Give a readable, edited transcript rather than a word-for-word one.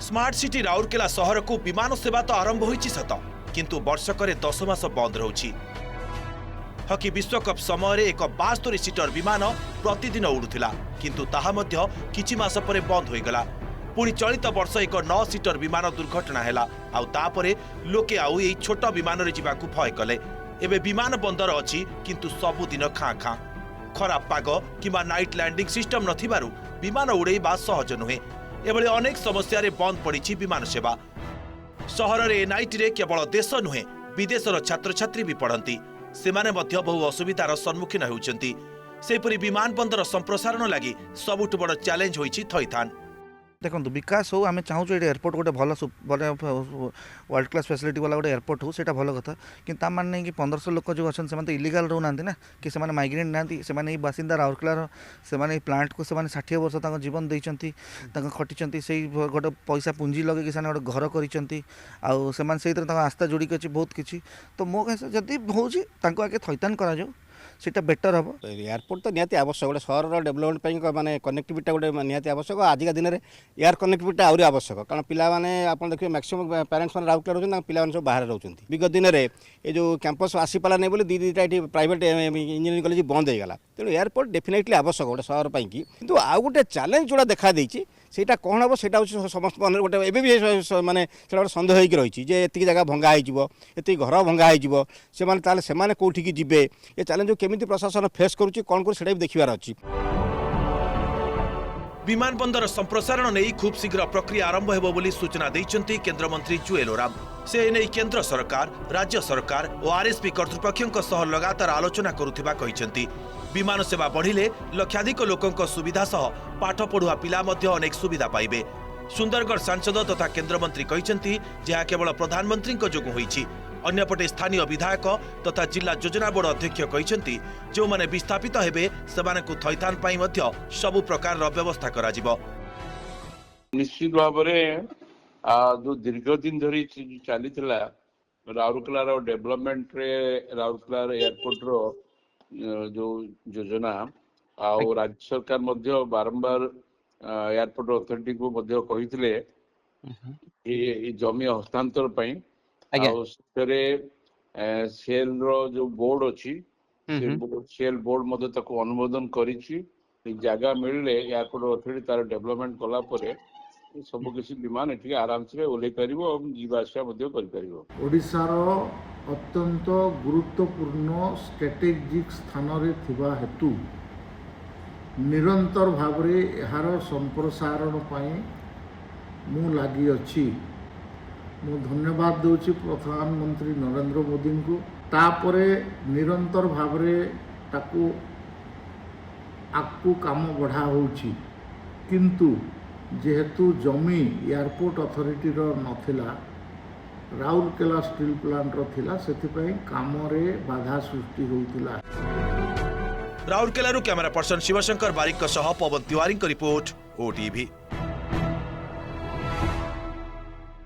Smart city Rourkela सहर को विमान सेवा तो आरंभ होईछि सत किंतु वर्षकर 10 मास बंद रहुछि। हॉकी विश्वकप समय एक 72 सीटर विमान प्रतिदिन उड़ुथिला किंतु ताहा मध्य किछि मास परे बंद होईगला। पुणी चलित वर्ष एक 9 सीटर विमान दुर्घटना हैला आउ तापरे लोके आउ एई छोट विमान रे जिबाकू भय कले। एबे विमान बंदर अछि किंतु सबुदिन खाँ खाँ खराब पाग किंबा नाइट लैंडिंग सिस्टम नथिबारु विमान उड़ेइबा सहज नुहे। एभली अनेक समस्या रे बंद पड़िछि विमान सेवा। सहर रे एनआईटी रे केवल देश नुहे विदेशर छात्र छात्री भी पढ़ंती सेमाने मध्य बहु असुविधार सम्मुखीन होउछंती। सेपरि विमान बंदर संप्रसारण लागि सबुठ बड़ चैलेंज होइछि थैथान। देखो विकास हो आम चाहूँ ये एयरपोर्ट गोटे भल वर्ल्ड क्लास फैसिलिटी वाला गोटे एयरपोर्ट हो सेटा भल कथा कि मानने कि 1500 लोक जो अच्छा से इलिगाल रोना ना कि से माइग्रेंट ना बासिंदा राउरकेलार से प्लांट को 60 वर्ष तक जीवन देती खटी से गोटे पैसा पुंजी लगे से गोटे घर कर आस्था जोड़िक अच्छी बहुत किसी तो मो कह जदि हो आगे थैतान करा सेटा बेटर हम। एयरपोर्ट तो निहाती आवश्यक गोटे सहर डेभलपमेंट माने कनेक्टिविटी गोटे निहाती आवश्यक आजिका दिन में एयर कनेक्टिविटी आहरी आवश्यक कारण पिलाने आप देखिए मैक्सिमम पेरेंट्स मैंने राउरकेला रोचे पिलाने सब बाहर रोचे विगत दिन में ये जो कैंपस आसी पाला नहीं बोली दीटा ये प्राइवेट इंजीनियरिंग कॉलेज बंद होगा तेणु एयरपोर्ट डेफिनेटली आवश्यक गोटे सहर पर कि आउ गोटे चैलेंज जोड़ा देखा देती सेटा कौन हम सेटा समस्त मन गोटे एवं भी माने गोटे सन्देह होकर रही है ये जगह भंगा होती घर भंगा हो कौटिकी जीवे ये चैलेंज केमी प्रशासन फेस करुच्ची कौन कर देखिबार अच्छी। विमान बंदर संप्रसारण नहीं खूब शीघ्र प्रक्रिया आरंभ हेबो बोली सूचना दैछंती केंद्र मंत्री जुएल ओराम। से नहीं केंद्र सरकार राज्य सरकार और आरएसपी कर्तृपक्षों सह लगातार आलोचना करुथिबा कहिसंती। विमान सेवा बढ़िले लक्षाधिक लोकंक सुविधा सह पाठ पढ़ुआ पिला मध्य अनेक सुविधा पाइबे। सुंदरगढ़ सांसद तथा केंद्र मंत्री कहिसंती जे केवल प्रधानमंत्री जोगु होईछि। अन्यपटे स्थानीय विधायक तथा जिला योजना बोर्ड अध्यक्ष कहिसंती जो माने विस्थापित हेबे सेमाने को थैथान पाई मध्य सबु प्रकार व्यवस्था करा जिवो। निश्चित भाव जो दीर्घ दिन धरी चली राउरकेला डेवलपमेंट रे राउरकेला एयरपोर्ट रो जो योजना आउ राज्य सरकार मध्य बारंबार एयरपोर्ट अथॉरिटी को मध्य कहिथिले ये जमी हस्तांतर पई सेल रो जो बोर्ड अच्छी सेल बोर्ड मध्य ताको अनुमोदन करिछि जगह मिलले एयरपोर्ट अथॉरिटी तार डेवलपमेंट कला परे सब किसी विमान एठी आराम से ओले परिबो और जीवाश्या मध्य करि परिबो। ओडिसार अत्यंत गुरुत्वपूर्ण स्ट्रेटेजिक स्थान रे थिबा हेतु निरंतर भावरे एहार संप्रसारण पाई मु लागि अछि। मु धन्यवाद दूची प्रधानमंत्री नरेंद्र मोदी को तापरे निरंतर भावरे ताकू आकू काम बढ़ा होची किंतु जेहेतु जमी एयरपोर्ट अथॉरिटी रो नथिला राउरकेला स्टील प्लांट रो थिला सेथिपई काम रे बाधा सृष्टि होउतिला। राउरकेला कैमरा पर्सन शिवशंकर बारिक सह पवन तिवारी रिपोर्ट ओटीवी।